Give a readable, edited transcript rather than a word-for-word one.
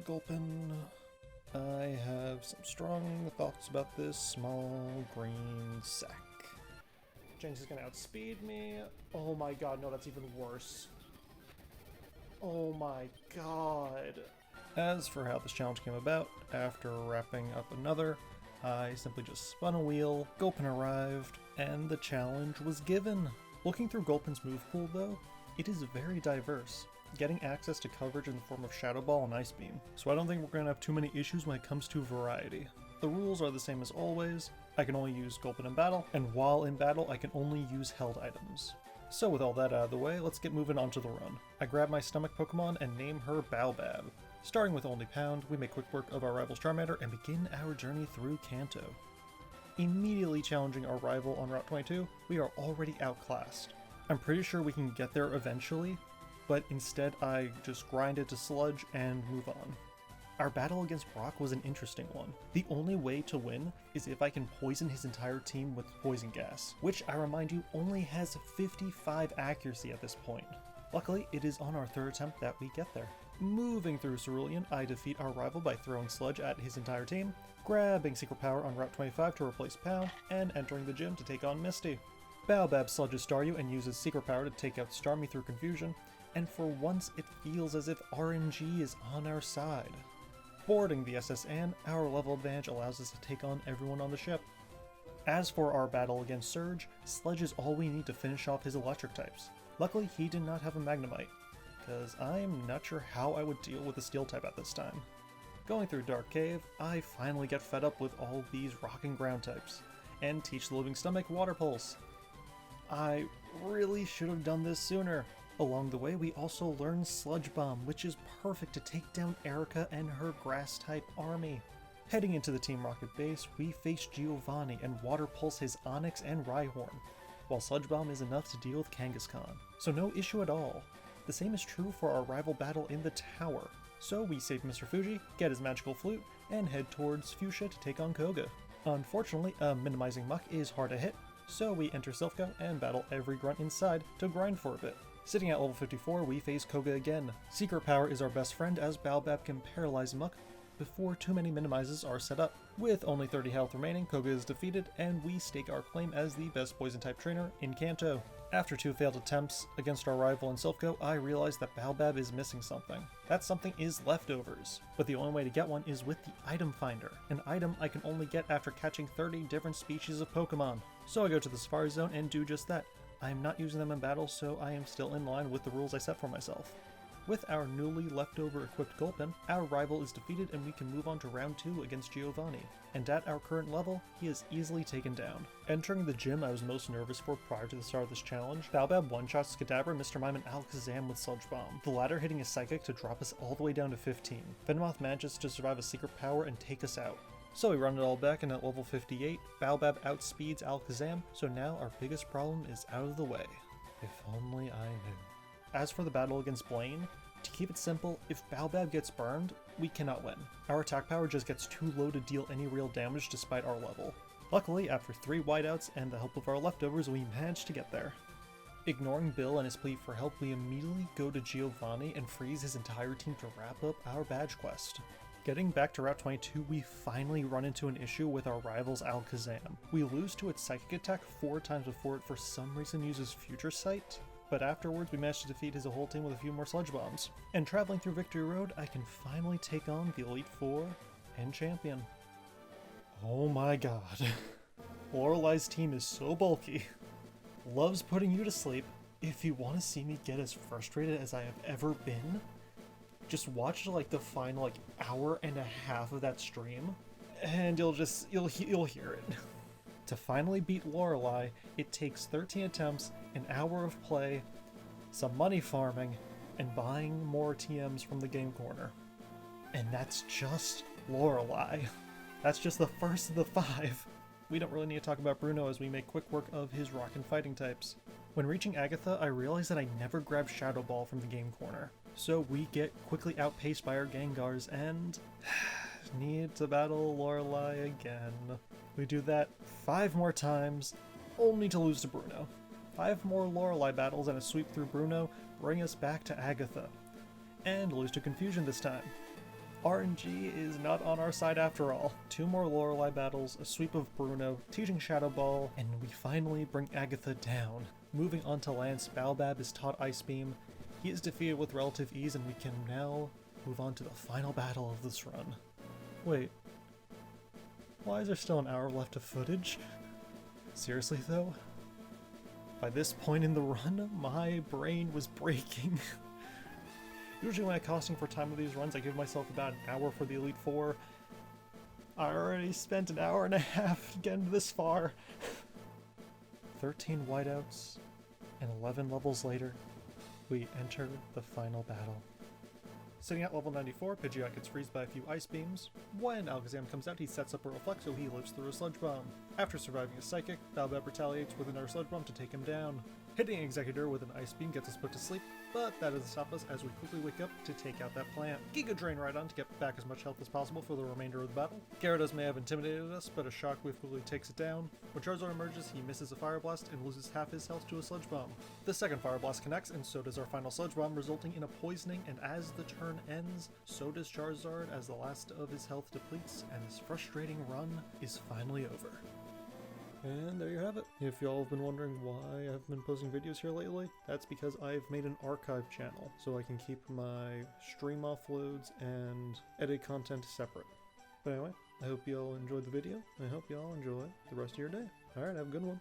Gulpin. I have some strong thoughts about this small green sack. Jinx is gonna outspeed me. Oh my god, no, that's even worse. Oh my god. As for how this challenge came about, after wrapping up another, I simply just spun a wheel, Gulpin arrived, and the challenge was given. Looking through Gulpin's move pool though, it is very diverse, getting access to coverage in the form of Shadow Ball and Ice Beam, so I don't think we're going to have too many issues when it comes to variety. The rules are the same as always. I can only use Gulpin in battle, and while in battle I can only use held items. So with all that out of the way, let's get moving on to the run. I grab my stomach Pokemon and name her Baobab. Starting with only Pound, we make quick work of our rival's Charmander and begin our journey through Kanto. Immediately challenging our rival on Route 22, we are already outclassed. I'm pretty sure we can get there eventually, but instead I just grind it to Sludge and move on. Our battle against Brock was an interesting one. The only way to win is if I can poison his entire team with poison gas, which I remind you only has 55 accuracy at this point. Luckily, it is on our third attempt that we get there. Moving through Cerulean, I defeat our rival by throwing Sludge at his entire team, grabbing Secret Power on Route 25 to replace Pound, and entering the gym to take on Misty. Baobab sludges Staryu and uses Secret Power to take out Starmie through confusion, and for once it feels as if RNG is on our side. Boarding the SS Anne, our level advantage allows us to take on everyone on the ship. As for our battle against Surge, Sludge is all we need to finish off his electric types. Luckily, he did not have a Magnemite, because I'm not sure how I would deal with a Steel type at this time. Going through Dark Cave, I finally get fed up with all these rock and ground types, and teach the Living Stomach Water Pulse. I really should have done this sooner. Along the way, we also learn Sludge Bomb, which is perfect to take down Erica and her Grass-type army. Heading into the Team Rocket base, we face Giovanni and Water Pulse his Onix and Rhyhorn, while Sludge Bomb is enough to deal with Kangaskhan, so no issue at all. The same is true for our rival battle in the tower, so we save Mr. Fuji, get his magical flute, and head towards Fuchsia to take on Koga. Unfortunately, minimizing Muck is hard to hit, so we enter Silphco and battle every grunt inside to grind for a bit. Sitting at level 54, we face Koga again. Secret Power is our best friend as Baobab can paralyze Muck before too many minimizes are set up. With only 30 health remaining, Koga is defeated, and we stake our claim as the best Poison-type trainer in Kanto. After 2 failed attempts against our rival in Silphco, I realize that Baobab is missing something. That something is leftovers, but the only way to get one is with the Item Finder, an item I can only get after catching 30 different species of Pokemon. So I go to the Safari Zone and do just that. I am not using them in battle, so I am still in line with the rules I set for myself. With our newly leftover equipped Gulpin, our rival is defeated and we can move on to round 2 against Giovanni, and at our current level, he is easily taken down. Entering the gym I was most nervous for prior to the start of this challenge, Baobab one-shots Kadabra, Mr. Mime, and Alakazam with Sludge Bomb, the latter hitting a Psychic to drop us all the way down to 15. Venomoth manages to survive a Secret Power and take us out. So we run it all back, and at level 58, Baobab outspeeds Alakazam, so now our biggest problem is out of the way. If only I knew. As for the battle against Blaine, to keep it simple, if Baobab gets burned, we cannot win. Our attack power just gets too low to deal any real damage despite our level. Luckily, after 3 whiteouts and the help of our leftovers, we managed to get there. Ignoring Bill and his plea for help, we immediately go to Giovanni and freeze his entire team to wrap up our badge quest. Getting back to Route 22, we finally run into an issue with our rival's Alakazam. We lose to its Psychic attack 4 times before it for some reason uses Future Sight, but afterwards we managed to defeat his whole team with a few more Sludge Bombs. And traveling through Victory Road, I can finally take on the Elite Four and Champion. Oh my god. Lorelai's team is so bulky. Loves putting you to sleep. If you want to see me get as frustrated as I have ever been, just watch like the final hour and a half of that stream, and you'll hear it. To finally beat Lorelai, it takes 13 attempts, an hour of play, some money farming, and buying more TMs from the game corner. And that's just Lorelai. That's just the first of the 5. We don't really need to talk about Bruno as we make quick work of his rock and fighting types. When reaching Agatha, I realized that I never grabbed Shadow Ball from the game corner. So we get quickly outpaced by our Gengars and need to battle Lorelai again. We do that 5 more times, only to lose to Bruno. 5 more Lorelai battles and a sweep through Bruno bring us back to Agatha, and lose to Confusion this time. RNG is not on our side after all. 2 more Lorelei battles, a sweep of Bruno, teaching Shadow Ball, and we finally bring Agatha down. Moving on to Lance, Baobab is taught Ice Beam. He is defeated with relative ease, and we can now move on to the final battle of this run. Wait, why is there still an hour left of footage? Seriously though? By this point in the run, my brain was breaking. Usually when I'm costing for time of these runs, I give myself about an hour for the Elite Four. I already spent an hour and a half getting this far. 13 whiteouts, and 11 levels later, we enter the final battle. Sitting at level 94, Pidgeot gets freezed by a few ice beams. When Alakazam comes out, he sets up a Reflect so he lives through a Sludge Bomb. After surviving a Psychic, Baobab retaliates with another Sludge Bomb to take him down. Hitting Executor with an Ice Beam gets us put to sleep, but that doesn't stop us as we quickly wake up to take out that plant. Giga Drain right on to get back as much health as possible for the remainder of the battle. Gyarados may have intimidated us, but a Shockwave quickly takes it down. When Charizard emerges, he misses a Fire Blast and loses half his health to a Sludge Bomb. The second Fire Blast connects, and so does our final Sludge Bomb, resulting in a poisoning, and as the turn ends, so does Charizard as the last of his health depletes, and this frustrating run is finally over. And there you have it. If y'all have been wondering why I've been posting videos here lately, that's because I've made an archive channel, so I can keep my stream offloads and edited content separate. But anyway, I hope y'all enjoyed the video. I hope y'all enjoy the rest of your day. Alright, have a good one.